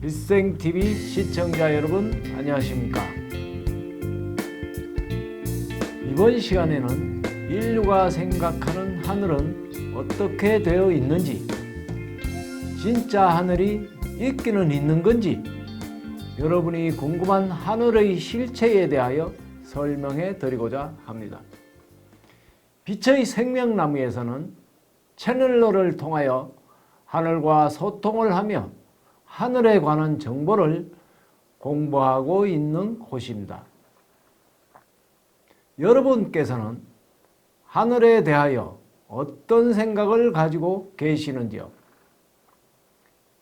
일생TV 시청자 여러분 안녕하십니까. 이번 시간에는 인류가 생각하는 하늘은 어떻게 되어 있는지, 진짜 하늘이 있기는 있는 건지, 여러분이 궁금한 하늘의 실체에 대하여 설명해 드리고자 합니다. 빛의 생명나무에서는 채널러를 통하여 하늘과 소통을 하며 하늘에 관한 정보를 공부하고 있는 곳입니다. 여러분께서는 하늘에 대하여 어떤 생각을 가지고 계시는지요?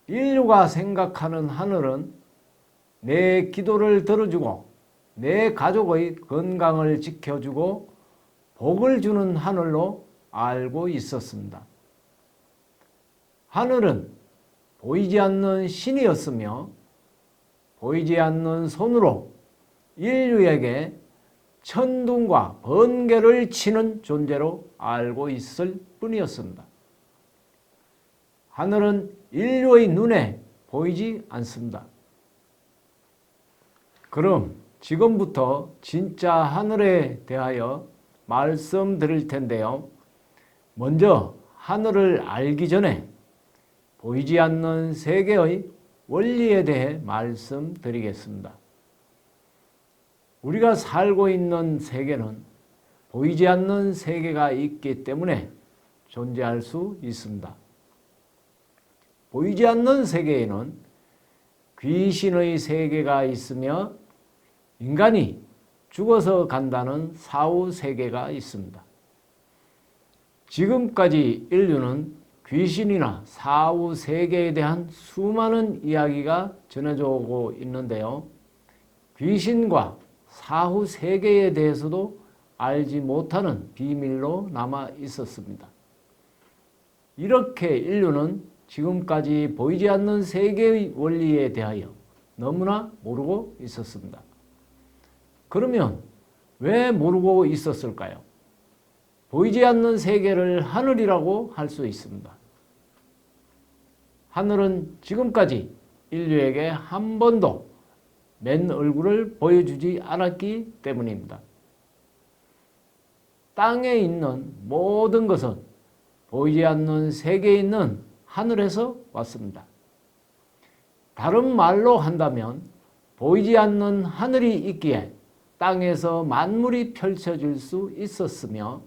인류가 생각하는 하늘은 내 기도를 들어주고 내 가족의 건강을 지켜주고 복을 주는 하늘로 알고 있었습니다. 하늘은 보이지 않는 신이었으며 보이지 않는 손으로 인류에게 천둥과 번개를 치는 존재로 알고 있을 뿐이었습니다. 하늘은 인류의 눈에 보이지 않습니다. 그럼 지금부터 진짜 하늘에 대하여 말씀드릴 텐데요. 먼저 하늘을 알기 전에 보이지 않는 세계의 원리에 대해 말씀드리겠습니다. 우리가 살고 있는 세계는 보이지 않는 세계가 있기 때문에 존재할 수 있습니다. 보이지 않는 세계에는 귀신의 세계가 있으며 인간이 죽어서 간다는 사후 세계가 있습니다. 지금까지 인류는 귀신이나 사후 세계에 대한 수많은 이야기가 전해져 오고 있는데요. 귀신과 사후 세계에 대해서도 알지 못하는 비밀로 남아 있었습니다. 이렇게 인류는 지금까지 보이지 않는 세계의 원리에 대하여 너무나 모르고 있었습니다. 그러면 왜 모르고 있었을까요? 보이지 않는 세계를 하늘이라고 할 수 있습니다. 하늘은 지금까지 인류에게 한 번도 맨 얼굴을 보여주지 않았기 때문입니다. 땅에 있는 모든 것은 보이지 않는 세계에 있는 하늘에서 왔습니다. 다른 말로 한다면 보이지 않는 하늘이 있기에 땅에서 만물이 펼쳐질 수 있었으며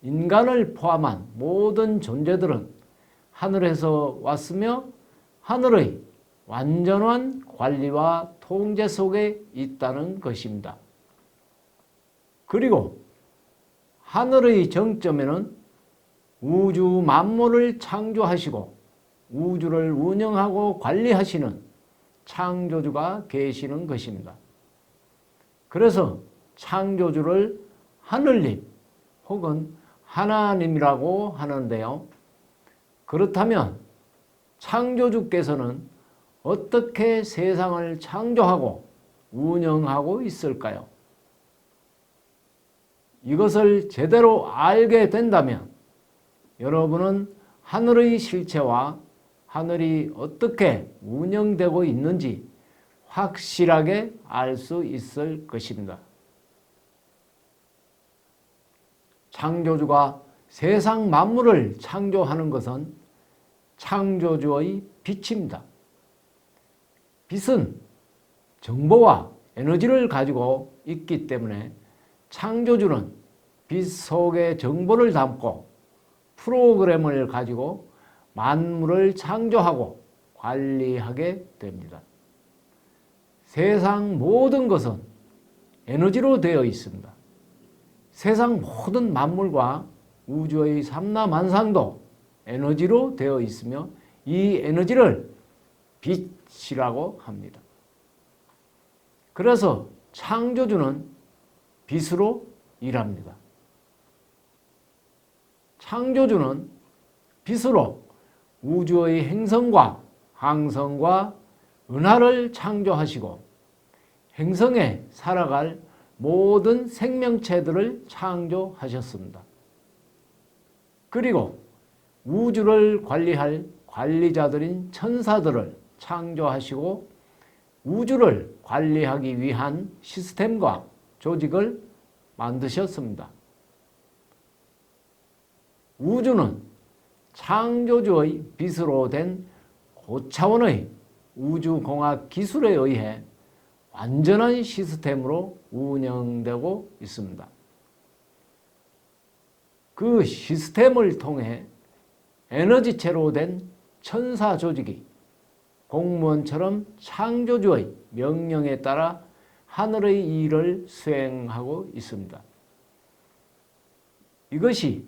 인간을 포함한 모든 존재들은 하늘에서 왔으며 하늘의 완전한 관리와 통제 속에 있다는 것입니다. 그리고 하늘의 정점에는 우주 만물을 창조하시고 우주를 운영하고 관리하시는 창조주가 계시는 것입니다. 그래서 창조주를 하늘님 혹은 하나님이라고 하는데요. 그렇다면 창조주께서는 어떻게 세상을 창조하고 운영하고 있을까요? 이것을 제대로 알게 된다면 여러분은 하늘의 실체와 하늘이 어떻게 운영되고 있는지 확실하게 알 수 있을 것입니다. 창조주가 세상 만물을 창조하는 것은 창조주의 빛입니다. 빛은 정보와 에너지를 가지고 있기 때문에 창조주는 빛 속에 정보를 담고 프로그램을 가지고 만물을 창조하고 관리하게 됩니다. 세상 모든 것은 에너지로 되어 있습니다. 세상 모든 만물과 우주의 삼라만상도 에너지로 되어 있으며 이 에너지를 빛이라고 합니다. 그래서 창조주는 빛으로 일합니다. 창조주는 빛으로 우주의 행성과 항성과 은하를 창조하시고 행성에 살아갈 모든 생명체들을 창조하셨습니다. 그리고 우주를 관리할 관리자들인 천사들을 창조하시고 우주를 관리하기 위한 시스템과 조직을 만드셨습니다. 우주는 창조주의 빛으로 된 고차원의 우주공학 기술에 의해 완전한 시스템으로 운영되고 있습니다. 그 시스템을 통해 에너지체로 된 천사 조직이 공무원처럼 창조주의 명령에 따라 하늘의 일을 수행하고 있습니다. 이것이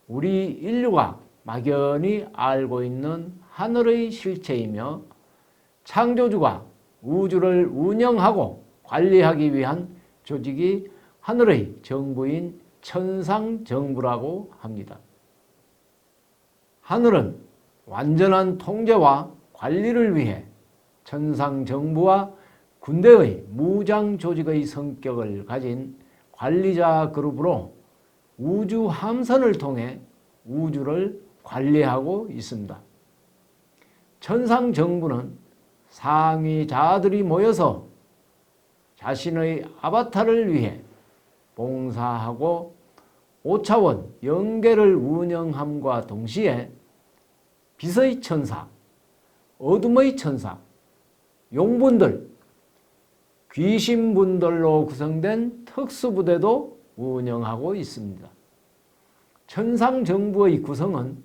우리 인류가 막연히 알고 있는 하늘의 실체이며 창조주가 우주를 운영하고 관리하기 위한 조직이 하늘의 정부인 천상정부라고 합니다. 하늘은 완전한 통제와 관리를 위해 천상정부와 군대의 무장 조직의 성격을 가진 관리자 그룹으로 우주 함선을 통해 우주를 관리하고 있습니다. 천상정부는 상위자들이 모여서 자신의 아바타를 위해 봉사하고 5차원 영계를 운영함과 동시에 빛의 천사, 어둠의 천사, 용분들, 귀신분들로 구성된 특수부대도 운영하고 있습니다. 천상정부의 구성은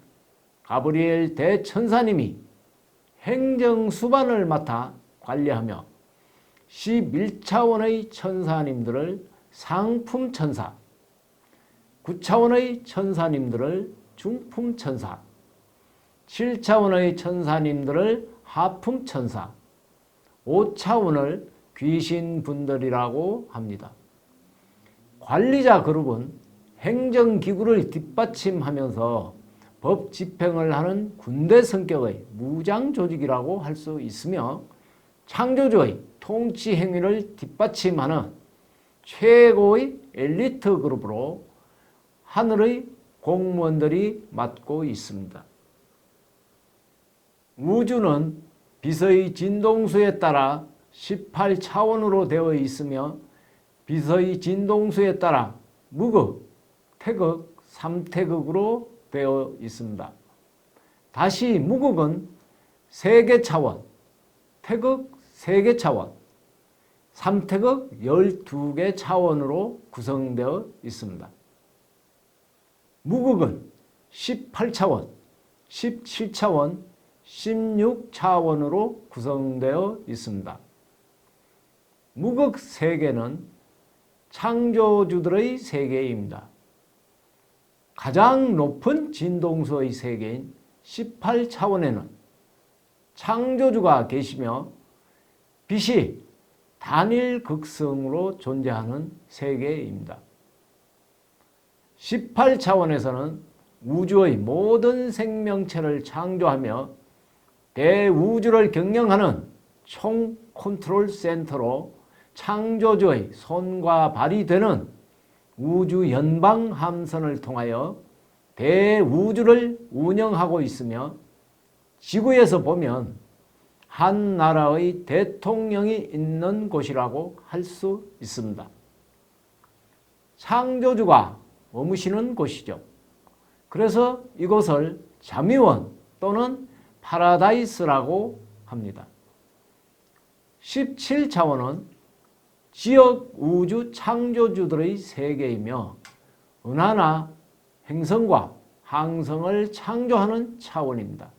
가브리엘 대천사님이 행정수반을 맡아 관리하며 11차원의 천사님들을 상품천사, 9차원의 천사님들을 중품천사, 7차원의 천사님들을 하품천사, 5차원을 귀신분들이라고 합니다. 관리자 그룹은 행정기구를 뒷받침하면서 법 집행을 하는 군대 성격의 무장 조직이라고 할 수 있으며 창조주의 통치 행위를 뒷받침하는 최고의 엘리트 그룹으로 하늘의 공무원들이 맡고 있습니다. 우주는 빛의 진동수에 따라 18차원으로 되어 있으며 빛의 진동수에 따라 무극, 태극, 삼태극으로 되어 있습니다. 다시 무극은 3개 차원, 태극 3개 차원, 삼태극 12개 차원으로 구성되어 있습니다. 무극은 18차원, 17차원, 16차원으로 구성되어 있습니다. 무극 세계는 창조주들의 세계입니다. 가장 높은 진동수의 세계인 18차원에는 창조주가 계시며 빛이 단일 극성으로 존재하는 세계입니다. 18차원에서는 우주의 모든 생명체를 창조하며 대우주를 경영하는 총 컨트롤 센터로 창조주의 손과 발이 되는 우주 연방 함선을 통하여 대우주를 운영하고 있으며 지구에서 보면 한 나라의 대통령이 있는 곳이라고 할 수 있습니다. 창조주가 머무시는 곳이죠. 그래서 이곳을 자미원 또는 파라다이스라고 합니다. 17차원은 지역 우주 창조주들의 세계이며 은하나 행성과 항성을 창조하는 차원입니다.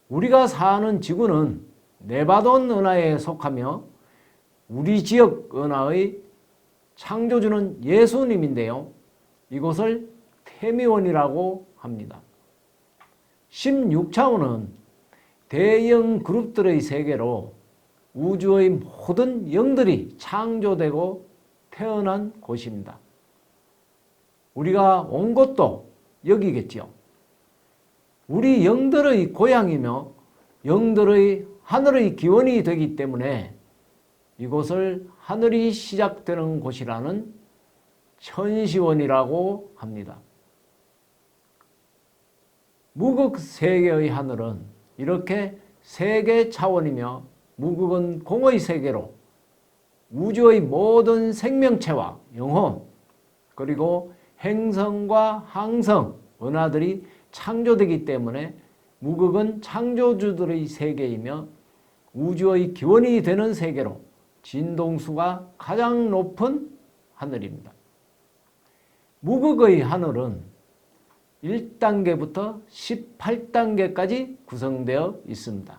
우리가 사는 지구는 네바돈 은하에 속하며 우리 지역 은하의 창조주는 예수님인데요. 이곳을 태미원이라고 합니다. 16차원은 대형 그룹들의 세계로 우주의 모든 영들이 창조되고 태어난 곳입니다. 우리가 온 곳도 여기겠지요. 우리 영들의 고향이며 영들의 하늘의 기원이 되기 때문에 이곳을 하늘이 시작되는 곳이라는 천시원이라고 합니다. 무극 세계의 하늘은 이렇게 세계 차원이며 무극은 공의 세계로 우주의 모든 생명체와 영혼 그리고 행성과 항성, 은하들이 창조되기 때문에 무극은 창조주들의 세계이며 우주의 기원이 되는 세계로 진동수가 가장 높은 하늘입니다. 무극의 하늘은 1단계부터 18단계까지 구성되어 있습니다.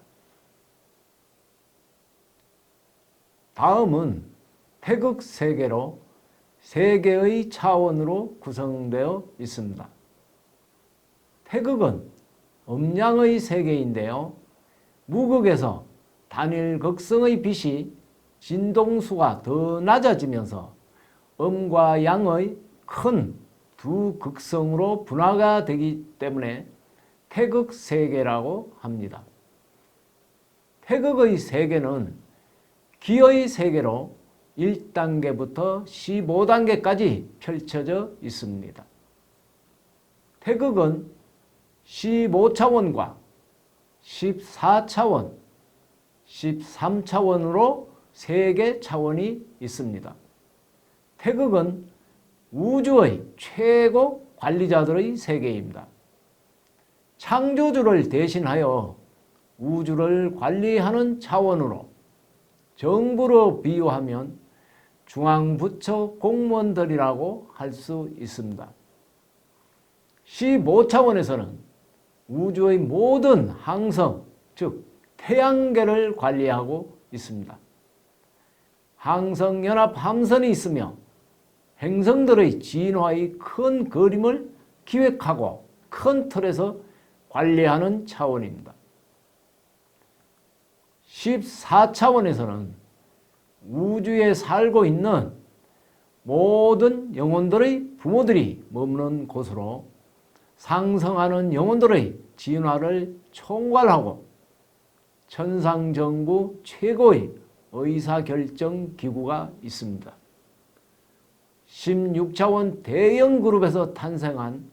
다음은 태극 세계로 세 개의 차원으로 구성되어 있습니다. 태극은 음양의 세계인데요. 무극에서 단일 극성의 빛이 진동수가 더 낮아지면서 음과 양의 큰 두 극성으로 분화가 되기 때문에 태극 세계라고 합니다. 태극의 세계는 기의 세계로 1단계부터 15단계까지 펼쳐져 있습니다. 태극은 15차원과 14차원, 13차원으로 3개 차원이 있습니다. 태극은 우주의 최고 관리자들의 세계입니다. 창조주를 대신하여 우주를 관리하는 차원으로 정부로 비유하면 중앙부처 공무원들이라고 할 수 있습니다. 15차원에서는 우주의 모든 항성, 즉 태양계를 관리하고 있습니다. 항성연합 함선이 있으며 행성들의 진화의 큰 그림을 기획하고 큰 틀에서 관리하는 차원입니다. 14차원에서는 우주에 살고 있는 모든 영혼들의 부모들이 머무는 곳으로 상승하는 영혼들의 진화를 총괄하고 천상정부 최고의 의사결정기구가 있습니다. 16차원 대형 그룹에서 탄생한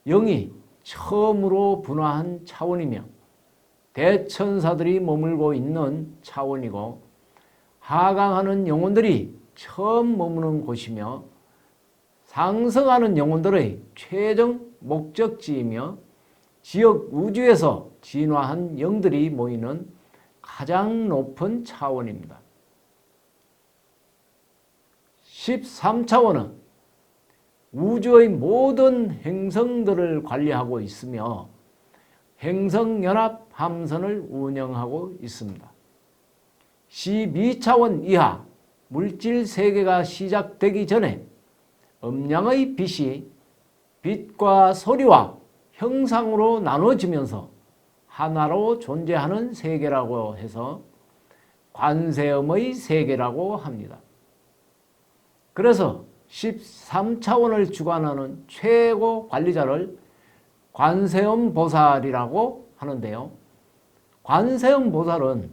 영이 처음으로 분화한 차원이며 대천사들이 머물고 있는 차원이고 하강하는 영혼들이 처음 머무는 곳이며 상승하는 영혼들의 최종 목적지이며 지역 우주에서 진화한 영들이 모이는 가장 높은 차원입니다. 13차원은 우주의 모든 행성들을 관리하고 있으며 행성연합 함선을 운영하고 있습니다. 12차원 이하 물질 세계가 시작되기 전에 음양의 빛이 빛과 소리와 형상으로 나눠지면서 하나로 존재하는 세계라고 해서 관세음의 세계라고 합니다. 그래서 13차원을 주관하는 최고 관리자를 관세음 보살이라고 하는데요. 관세음 보살은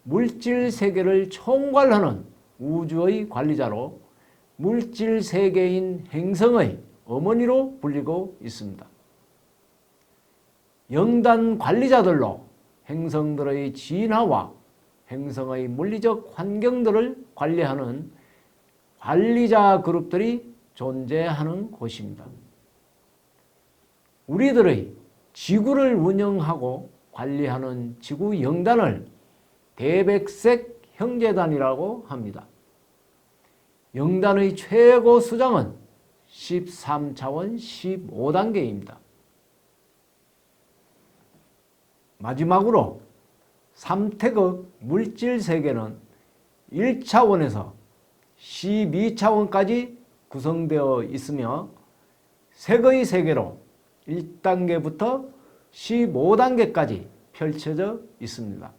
물질 세계를 총괄하는 우주의 관리자로 물질 세계인 행성의 어머니로 불리고 있습니다. 영단 관리자들로 행성들의 진화와 행성의 물리적 환경들을 관리하는 관리자 그룹들이 존재하는 곳입니다. 우리들의 지구를 운영하고 관리하는 지구 영단을 대백색 형제단이라고 합니다. 영단의 최고 수장은 13차원 15단계입니다. 마지막으로 삼태극 물질 세계는 1차원에서 12차원까지 구성되어 있으며 색의 세계로 1단계부터 15단계까지 펼쳐져 있습니다.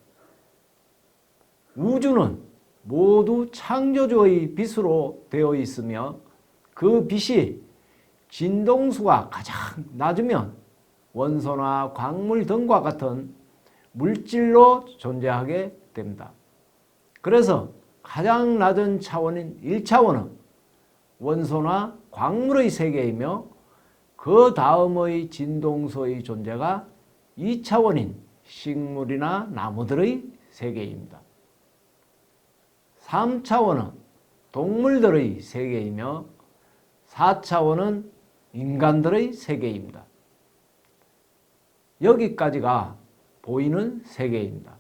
우주는 모두 창조주의 빛으로 되어 있으며 그 빛이 진동수가 가장 낮으면 원소나 광물 등과 같은 물질로 존재하게 됩니다. 그래서 가장 낮은 차원인 1차원은 원소나 광물의 세계이며 그 다음의 진동수의 존재가 2차원인 식물이나 나무들의 세계입니다. 3차원은 동물들의 세계이며 4차원은 인간들의 세계입니다. 여기까지가 보이는 세계입니다.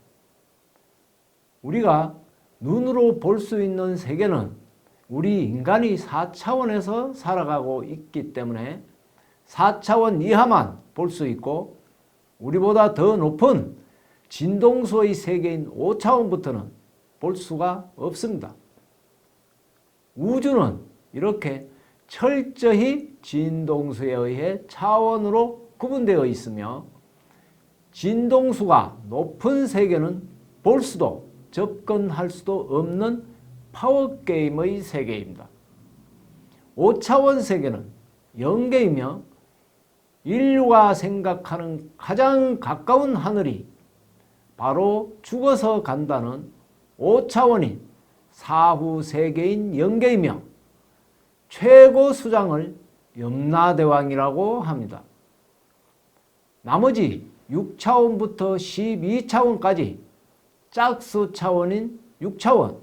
우리가 눈으로 볼 수 있는 세계는 우리 인간이 4차원에서 살아가고 있기 때문에 4차원 이하만 볼 수 있고, 우리보다 더 높은 진동수의 세계인 5차원부터는 볼 수가 없습니다. 우주는 이렇게 철저히 진동수에 의해 차원으로 구분되어 있으며, 진동수가 높은 세계는 볼 수도 접근할 수도 없는 파워게임의 세계입니다. 5차원 세계는 영계이며 인류가 생각하는 가장 가까운 하늘이 바로 죽어서 간다는 5차원인 사후 세계인 영계이며 최고 수장을 염라대왕이라고 합니다. 나머지 6차원부터 12차원까지 짝수 차원인 6차원,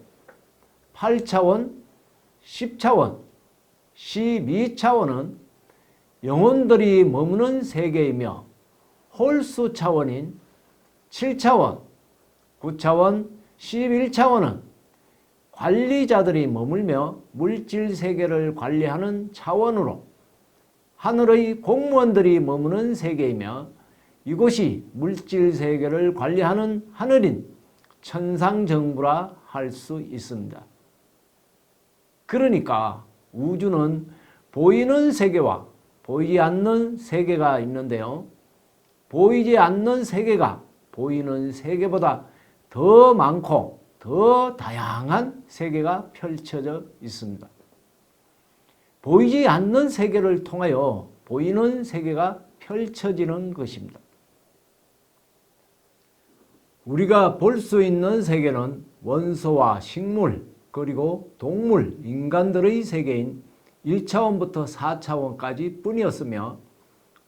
8차원, 10차원, 12차원은 영혼들이 머무는 세계이며 홀수 차원인 7차원, 9차원, 11차원은 관리자들이 머물며 물질 세계를 관리하는 차원으로 하늘의 공무원들이 머무는 세계이며, 이곳이 물질 세계를 관리하는 하늘인 천상정부라 할 수 있습니다. 그러니까 우주는 보이는 세계와 보이지 않는 세계가 있는데요. 보이지 않는 세계가 보이는 세계보다 더 많고 더 다양한 세계가 펼쳐져 있습니다. 보이지 않는 세계를 통하여 보이는 세계가 펼쳐지는 것입니다. 우리가 볼 수 있는 세계는 원소와 식물, 그리고 동물, 인간들의 세계인 1차원부터 4차원까지 뿐이었으며,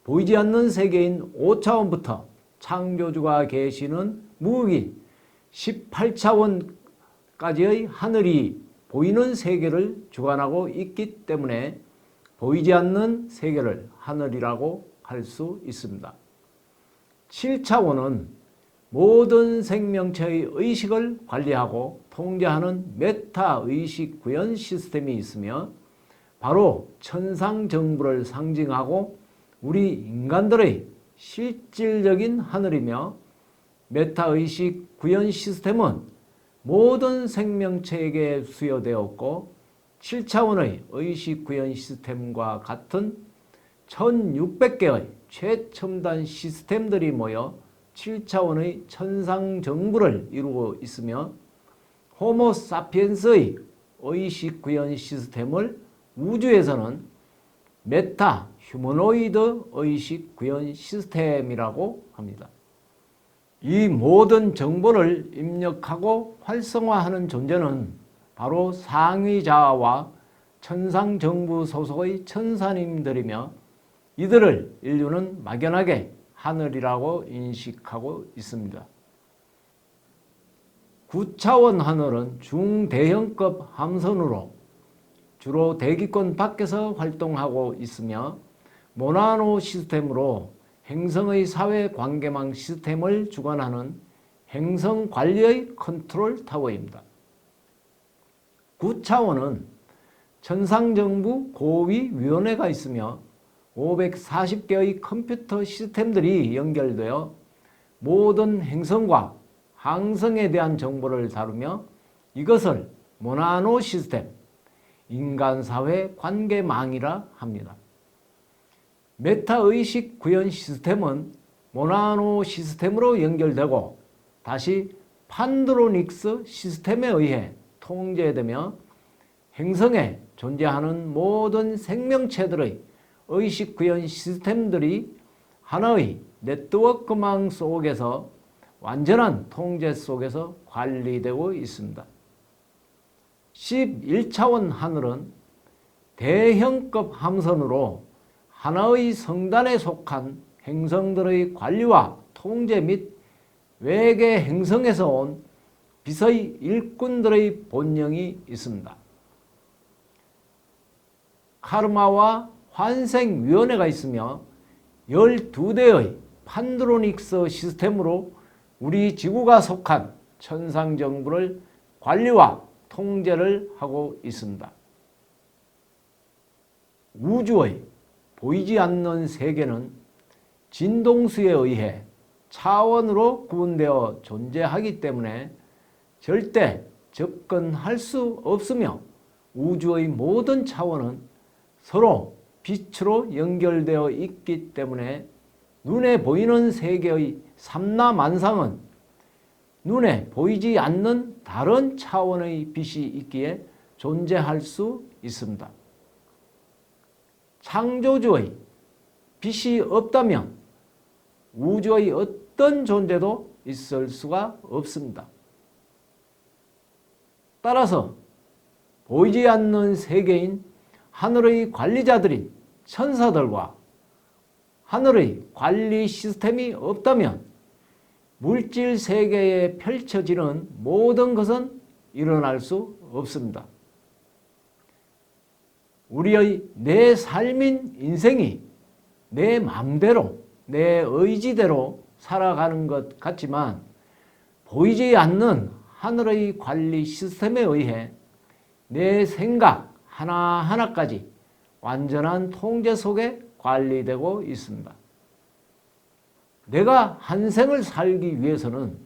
보이지 않는 세계인 5차원부터 창조주가 계시는 무극인 18차원까지의 하늘이 보이는 세계를 주관하고 있기 때문에 보이지 않는 세계를 하늘이라고 할 수 있습니다. 7차원은 모든 생명체의 의식을 관리하고 통제하는 메타 의식 구현 시스템이 있으며, 바로 천상정부를 상징하고 우리 인간들의 실질적인 하늘이며, 메타 의식 구현 시스템은 모든 생명체에게 수여되었고 7차원의 의식 구현 시스템과 같은 1600개의 최첨단 시스템들이 모여 7차원의 천상정부를 이루고 있으며, 호모 사피엔스의 의식 구현 시스템을 우주에서는 메타 휴머노이드 의식 구현 시스템이라고 합니다. 이 모든 정보를 입력하고 활성화하는 존재는 바로 상위자와 천상정부 소속의 천사님들이며, 이들을 인류는 막연하게 하늘이라고 인식하고 있습니다. 9차원 하늘은 중대형급 함선으로 주로 대기권 밖에서 활동하고 있으며, 모나노 시스템으로 행성의 사회관계망 시스템을 주관하는 행성관리의 컨트롤 타워입니다. 9차원은 천상정부 고위위원회가 있으며 540개의 컴퓨터 시스템들이 연결되어 모든 행성과 항성에 대한 정보를 다루며, 이것을 모나노 시스템, 인간사회 관계망이라 합니다. 메타의식 구현 시스템은 모나노 시스템으로 연결되고 다시 판드로닉스 시스템에 의해 통제되며, 행성에 존재하는 모든 생명체들의 의식 구현 시스템들이 하나의 네트워크망 속에서 완전한 통제 속에서 관리되고 있습니다. 11차원 하늘은 대형급 함선으로 하나의 성단에 속한 행성들의 관리와 통제 및 외계 행성에서 온 빛의 일꾼들의 본령이 있습니다. 카르마와 환생위원회가 있으며 12대의 판드로닉스 시스템으로 우리 지구가 속한 천상정부를 관리와 통제를 하고 있습니다. 우주의 보이지 않는 세계는 진동수에 의해 차원으로 구분되어 존재하기 때문에 절대 접근할 수 없으며 우주의 모든 차원은 서로 빛으로 연결되어 있기 때문에 눈에 보이는 세계의 삼라만상은 눈에 보이지 않는 다른 차원의 빛이 있기에 존재할 수 있습니다. 창조주의 빛이 없다면 우주의 어떤 존재도 있을 수가 없습니다. 따라서 보이지 않는 세계인 하늘의 관리자들인 천사들과 하늘의 관리 시스템이 없다면 물질 세계에 펼쳐지는 모든 것은 일어날 수 없습니다. 우리의 내 삶인 인생이 내 마음대로 내 의지대로 살아가는 것 같지만 보이지 않는 하늘의 관리 시스템에 의해 내 생각 하나하나까지 완전한 통제 속에 관리되고 있습니다. 내가 한 생을 살기 위해서는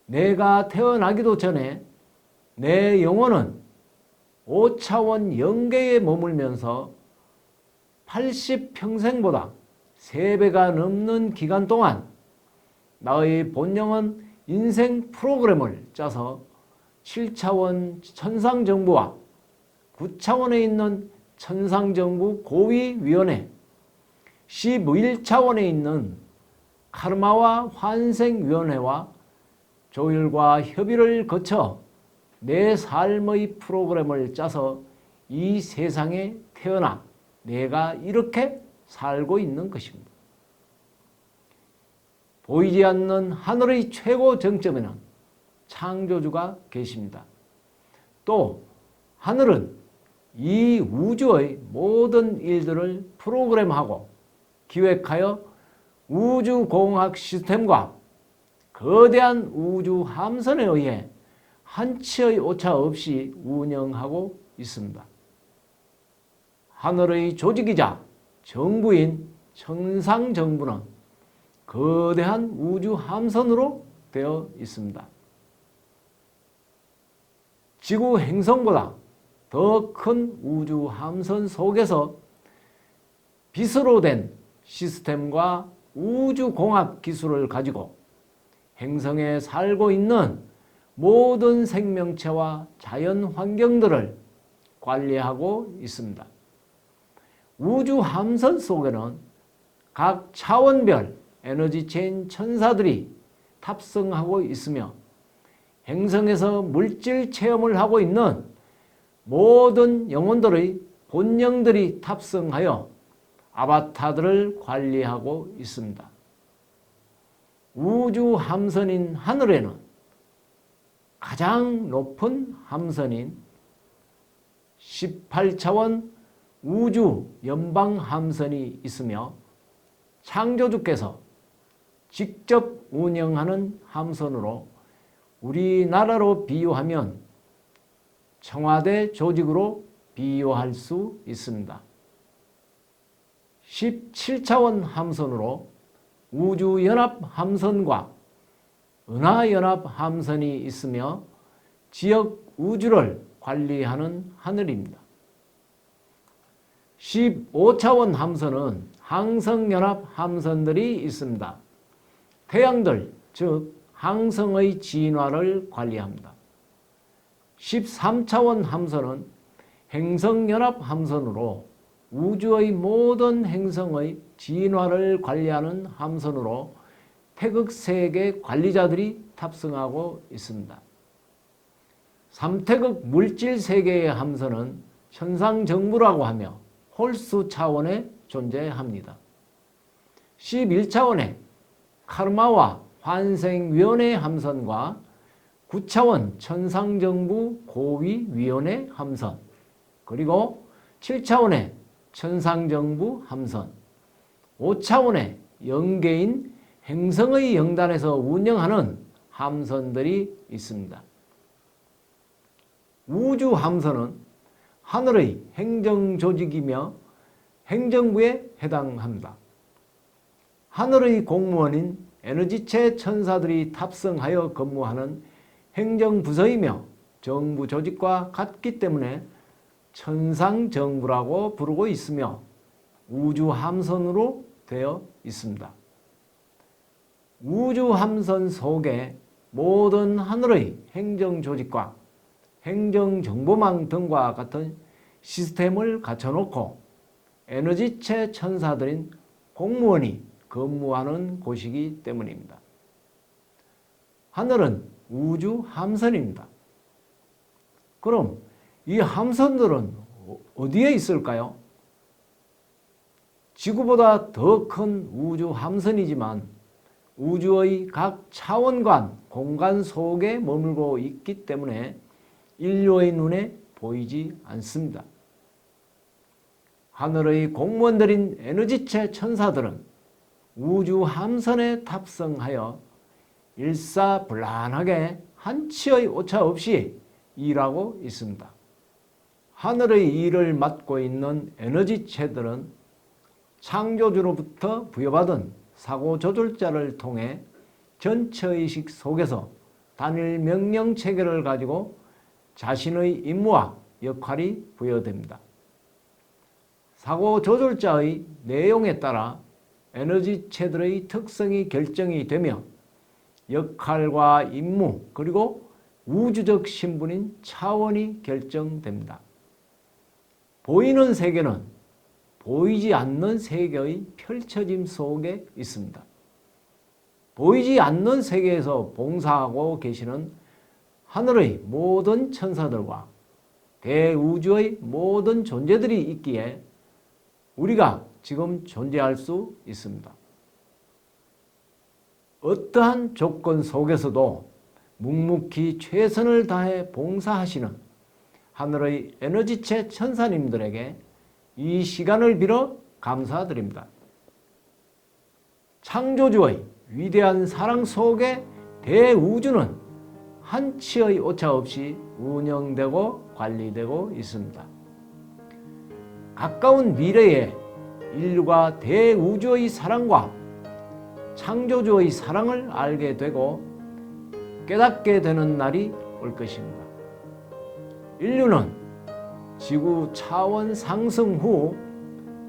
내가 태어나기도 전에 내 영혼은 5차원 영계에 머물면서 80평생보다 3배가 넘는 기간 동안 나의 본영은 인생 프로그램을 짜서 7차원 천상정부와 9차원에 있는 천상정부 고위위원회, 11차원에 있는 카르마와 환생위원회와 조율과 협의를 거쳐 내 삶의 프로그램을 짜서 이 세상에 태어나 내가 이렇게 살고 있는 것입니다. 보이지 않는 하늘의 최고 정점에는 창조주가 계십니다. 또 하늘은 이 우주의 모든 일들을 프로그램하고 기획하여 우주공학 시스템과 거대한 우주 함선에 의해 한치의 오차 없이 운영하고 있습니다. 하늘의 조직이자 정부인 천상정부는 거대한 우주 함선으로 되어 있습니다. 지구 행성보다 더 큰 우주 함선 속에서 빛으로 된 시스템과 우주공학 기술을 가지고 행성에 살고 있는 모든 생명체와 자연 환경들을 관리하고 있습니다. 우주 함선 속에는 각 차원별 에너지 체인 천사들이 탑승하고 있으며 행성에서 물질 체험을 하고 있는 모든 영혼들의 본령들이 탑승하여 아바타들을 관리하고 있습니다. 우주 함선인 하늘에는 가장 높은 함선인 18차원 우주 연방 함선이 있으며 창조주께서 직접 운영하는 함선으로 우리나라로 비유하면 청와대 조직으로 비유할 수 있습니다. 17차원 함선으로 우주연합 함선과 은하연합 함선이 있으며 지역 우주를 관리하는 하늘입니다. 15차원 함선은 항성연합 함선들이 있습니다. 태양들, 즉 항성의 진화를 관리합니다. 13차원 함선은 행성연합 함선으로 우주의 모든 행성의 진화를 관리하는 함선으로 태극세계 관리자들이 탑승하고 있습니다. 3태극 물질세계의 함선은 천상정부라고 하며 홀수 차원에 존재합니다. 11차원의 카르마와 환생위원회 함선과 9차원 천상정부 고위위원회 함선, 그리고 7차원의 천상정부 함선, 5차원의 영계인 행성의 영단에서 운영하는 함선들이 있습니다. 우주 함선은 하늘의 행정조직이며 행정부에 해당합니다. 하늘의 공무원인 에너지체 천사들이 탑승하여 근무하는 행정부서이며 정부 조직과 같기 때문에 천상정부라고 부르고 있으며 우주 함선으로 되어 있습니다. 우주 함선 속에 모든 하늘의 행정조직과 행정정보망 등과 같은 시스템을 갖춰놓고 에너지체 천사들인 공무원이 근무하는 곳이기 때문입니다. 하늘은 우주 함선입니다. 그럼 이 함선들은 어디에 있을까요? 지구보다 더 큰 우주 함선이지만 우주의 각 차원간 공간 속에 머물고 있기 때문에 인류의 눈에 보이지 않습니다. 하늘의 공무원들인 에너지체 천사들은 우주 함선에 탑승하여 일사불란하게 한치의 오차 없이 일하고 있습니다. 하늘의 일을 맡고 있는 에너지체들은 창조주로부터 부여받은 사고조절자를 통해 전처의식 속에서 단일 명령체계를 가지고 자신의 임무와 역할이 부여됩니다. 사고조절자의 내용에 따라 에너지체들의 특성이 결정이 되며 역할과 임무 그리고 우주적 신분인 차원이 결정됩니다. 보이는 세계는 보이지 않는 세계의 펼쳐짐 속에 있습니다. 보이지 않는 세계에서 봉사하고 계시는 하늘의 모든 천사들과 대우주의 모든 존재들이 있기에 우리가 지금 존재할 수 있습니다. 어떠한 조건 속에서도 묵묵히 최선을 다해 봉사하시는 하늘의 에너지체 천사님들에게 이 시간을 빌어 감사드립니다. 창조주의 위대한 사랑 속에 대우주는 한치의 오차 없이 운영되고 관리되고 있습니다. 가까운 미래에 인류가 대우주의 사랑과 창조주의 사랑을 알게 되고 깨닫게 되는 날이 올 것입니다. 인류는 지구 차원 상승 후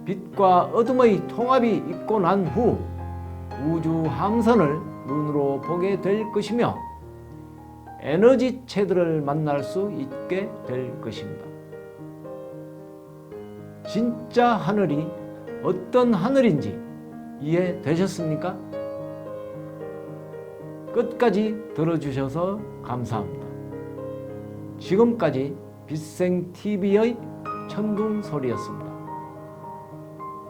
빛과 어둠의 통합이 있고 난 후 우주 함선을 눈으로 보게 될 것이며 에너지체들을 만날 수 있게 될 것입니다. 진짜 하늘이 어떤 하늘인지 이해되셨습니까? 끝까지 들어주셔서 감사합니다. 지금까지 빛생TV의 천둥소리였습니다.